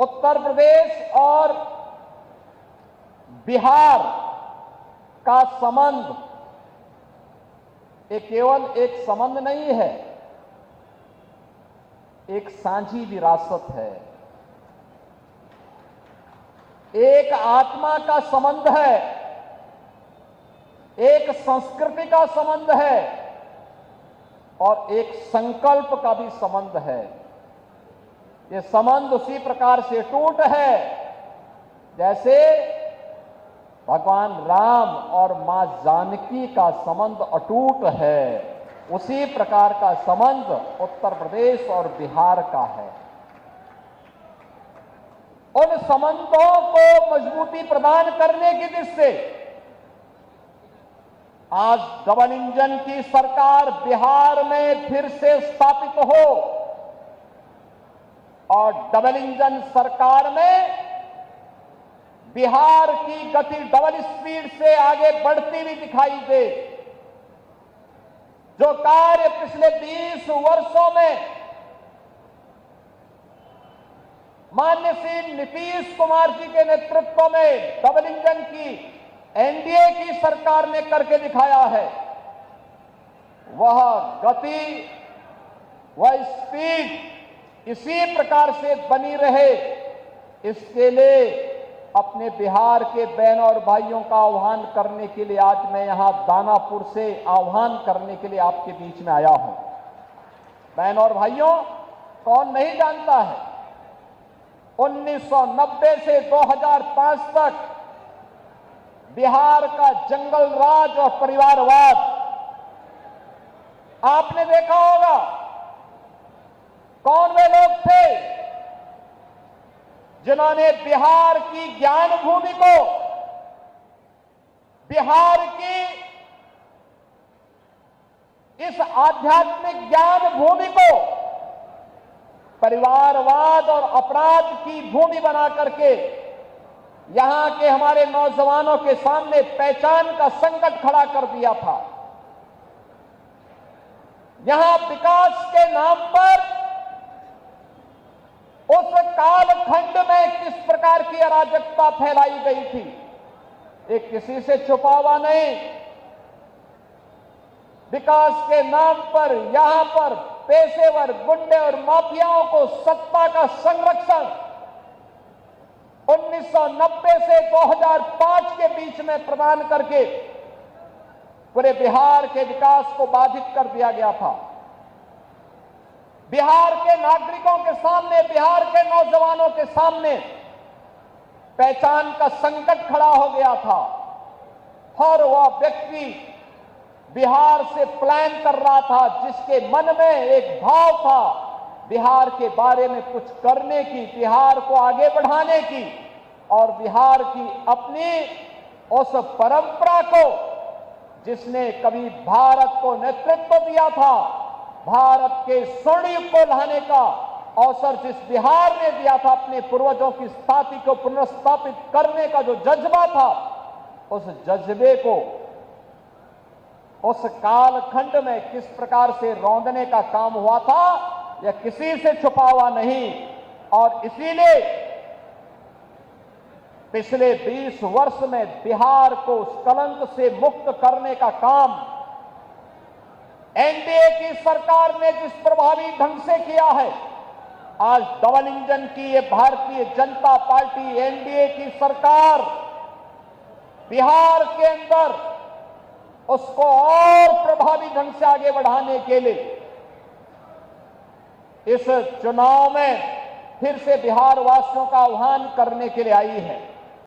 उत्तर प्रदेश और बिहार का संबंध ये केवल एक संबंध नहीं है, एक साझी विरासत है, एक आत्मा का संबंध है, एक संस्कृति का संबंध है और एक संकल्प का भी संबंध है। ये संबंध उसी प्रकार से टूट है जैसे भगवान राम और मां जानकी का संबंध अटूट है। उसी प्रकार का संबंध उत्तर प्रदेश और बिहार का है। उन संबंधों को मजबूती प्रदान करने की दृष्टि से आज डबल इंजन की सरकार बिहार में फिर से स्थापित हो और डबल इंजन सरकार में बिहार की गति डबल स्पीड से आगे बढ़ती हुई दिखाई दे। जो कार्य पिछले 20 वर्षों में माननीय श्री नीतीश कुमार जी के नेतृत्व में डबल इंजन की एनडीए की सरकार ने करके दिखाया है, वह गति, वह स्पीड इसी प्रकार से बनी रहे, इसके लिए अपने बिहार के बहनों और भाइयों का आह्वान करने के लिए आज मैं यहां दानापुर से आह्वान करने के लिए आपके बीच में आया हूं। बहनों और भाइयों, कौन नहीं जानता है 1990 से 2005 तक बिहार का जंगल राज और परिवारवाद आपने देखा होगा। कौन वे लोग थे जिन्होंने बिहार की ज्ञान भूमि को, बिहार की इस आध्यात्मिक ज्ञान भूमि को परिवारवाद और अपराध की भूमि बना करके यहां के हमारे नौजवानों के सामने पहचान का संकट खड़ा कर दिया था। यहां विकास के नाम पर उस कालखंड में किस प्रकार की अराजकता फैलाई गई थी, ये किसी से छुपा हुआ नहीं। विकास के नाम पर यहां पर पेशेवर गुंडे और माफियाओं को सत्ता का संरक्षण 1990 से 2005 के बीच में प्रदान करके पूरे बिहार के विकास को बाधित कर दिया गया था। बिहार के नागरिकों के सामने, बिहार के नौजवानों के सामने पहचान का संकट खड़ा हो गया था और वह व्यक्ति बिहार से प्लान कर रहा था जिसके मन में एक भाव था बिहार के बारे में कुछ करने की, बिहार को आगे बढ़ाने की और बिहार की अपनी उस परंपरा को जिसने कभी भारत को नेतृत्व दिया था, भारत के स्वर्ण युग को लाने का अवसर जिस बिहार ने दिया था, अपने पूर्वजों की स्थापना को पुनर्स्थापित करने का जो जज्बा था, उस जज्बे को उस कालखंड में किस प्रकार से रौंदने का काम हुआ था, यह किसी से छुपा हुआ नहीं। और इसीलिए पिछले 20 वर्ष में बिहार को उस कलंक से मुक्त करने का काम एनडीए की सरकार ने जिस प्रभावी ढंग से किया है, आज डबल इंजन की ये भारतीय जनता पार्टी एनडीए की सरकार बिहार के अंदर उसको और प्रभावी ढंग से आगे बढ़ाने के लिए इस चुनाव में फिर से बिहार वासियों का आह्वान करने के लिए आई है।